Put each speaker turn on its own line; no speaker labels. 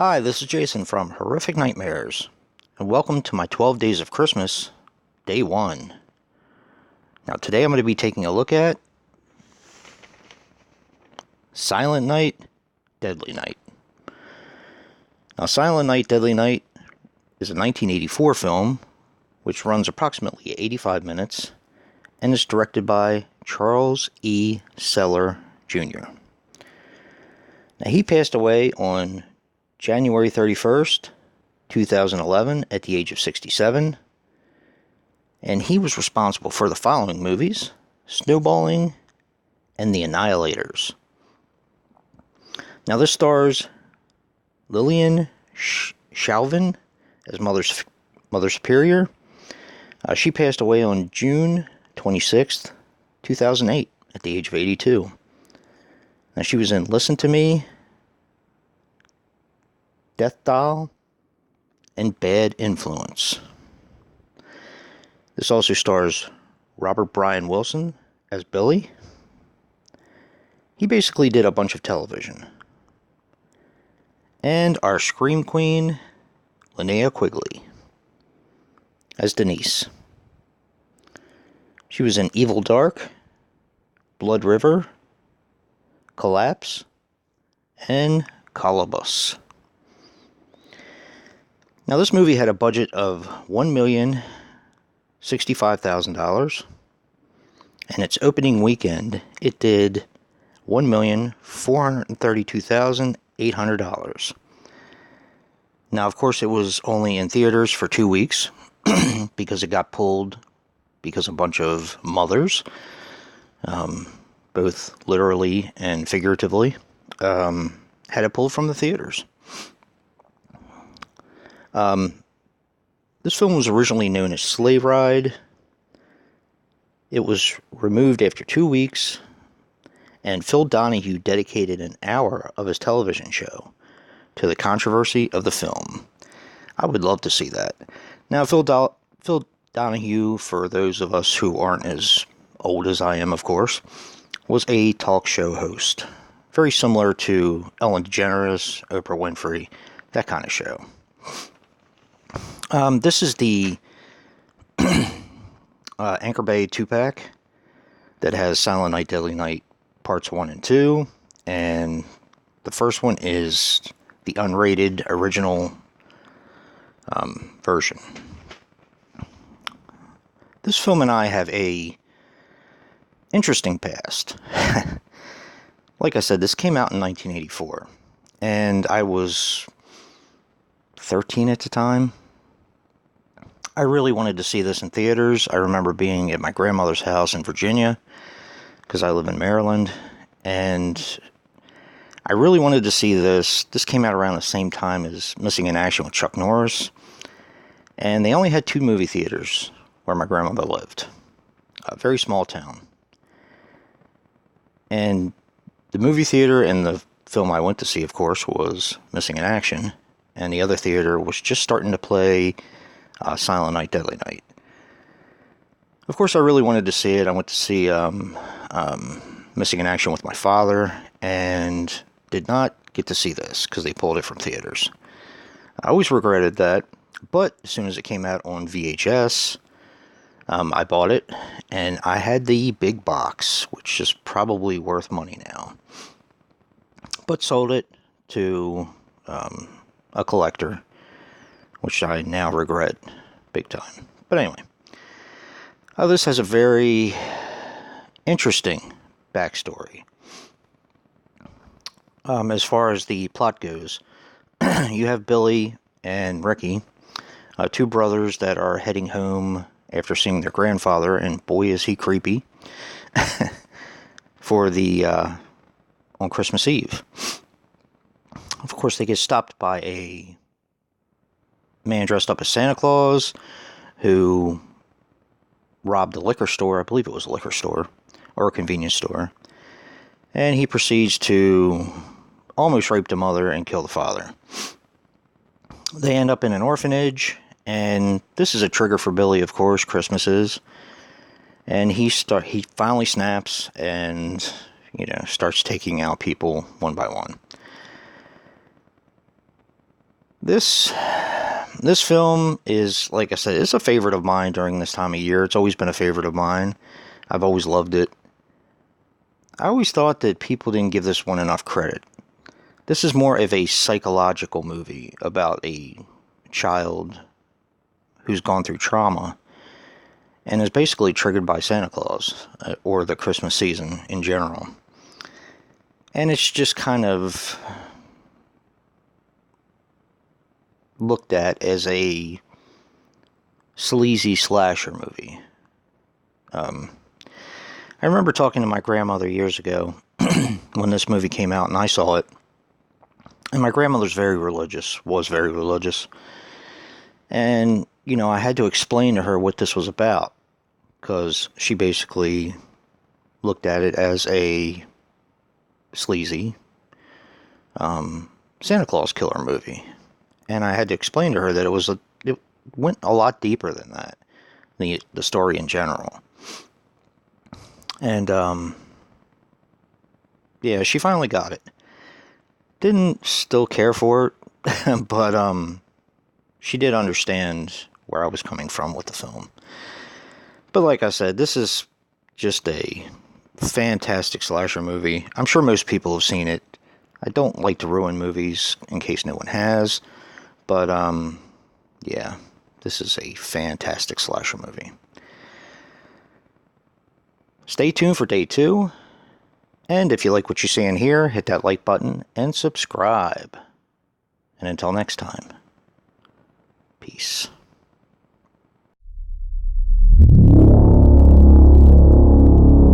Hi, this is Jason from Horrific Nightmares, and welcome to my 12 Days of Christmas, Day 1. Now, today I'm going to be taking a look at Silent Night, Deadly Night. Now, Silent Night, Deadly Night is a 1984 film, which runs approximately 85 minutes, and is directed by Charles E. Seller, Jr. Now, he passed away on January 31st, 2011, at the age of 67, and he was responsible for the following movies: Snowballing and The Annihilators. Now, this stars Lillian Chauvin as Mother Superior. She passed away on June 26th, 2008, at the age of 82. Now, she was in Listen to Me, Death Doll, and Bad Influence. This also stars Robert Brian Wilson as Billy. He basically did a bunch of television. And our Scream Queen, Linnea Quigley, as Denise. She was in Evil Dark, Blood River, Collapse, and Colobus. Now, this movie had a budget of $1,065,000, and its opening weekend, it did $1,432,800. Now, of course, it was only in theaters for 2 weeks because it got pulled because a bunch of mothers, both literally and figuratively, had it pulled from the theaters. This film was originally known as Sleigh Ride. It was removed after 2 weeks, and Phil Donahue dedicated an hour of his television show to the controversy of the film. I would love to see that. Now, Phil Donahue, for those of us who aren't as old as I am, of course, was a talk show host. Very similar to Ellen DeGeneres, Oprah Winfrey, that kind of show. This is the Anchor Bay 2-pack that has Silent Night, Deadly Night Parts 1 and 2. And the first one is the unrated original version. This film and I have a interesting past. Like I said, this came out in 1984. And I was 13 at the time. I really wanted to see this in theaters. I remember being at my grandmother's house in Virginia, because I live in Maryland, and I really wanted to see this. This came out around the same time as Missing in Action with Chuck Norris, and they only had 2 movie theaters where my grandmother lived. A very small town. And the movie theater and the film I went to see, of course, was Missing in Action, and the other theater was just starting to play Silent Night, Deadly Night. Of course, I really wanted to see it. I went to see Missing in Action with my father, and did not get to see this because they pulled it from theaters. I always regretted that, but as soon as it came out on VHS, I bought it, and I had the big box, which is probably worth money now, but sold it to a collector, which I now regret big time. But anyway, this has a very interesting backstory. As far as the plot goes, you have Billy and Ricky, 2 brothers that are heading home after seeing their grandfather, and boy is he creepy, for the on Christmas Eve. Of course, they get stopped by a man dressed up as Santa Claus who robbed a liquor store. I believe it was a liquor store or a convenience store, and he proceeds to almost rape the mother and kill the father. They end up in an orphanage, and this is a trigger for Billy, of course. Christmas is, and he finally snaps and starts taking out people one by one. This film is, like I said, it's a favorite of mine during this time of year. It's always been a favorite of mine. I've always loved it. I always thought that people didn't give this one enough credit. This is more of a psychological movie about a child who's gone through trauma and is basically triggered by Santa Claus or the Christmas season in general. And it's just kind of looked at as a sleazy slasher movie. I remember talking to my grandmother years ago when this movie came out and I saw it. And my grandmother's was very religious. And, I had to explain to her what this was about. Because she basically looked at it as a sleazy Santa Claus killer movie. And I had to explain to her that it went a lot deeper than that. The story in general. And, yeah, she finally got it. Didn't still care for it, but, she did understand where I was coming from with the film. But like I said, this is just a fantastic slasher movie. I'm sure most people have seen it. I don't like to ruin movies in case no one has, but, yeah, this is a fantastic slasher movie. Stay tuned for day 2. And if you like what you see in here, hit that like button and subscribe. And until next time, peace.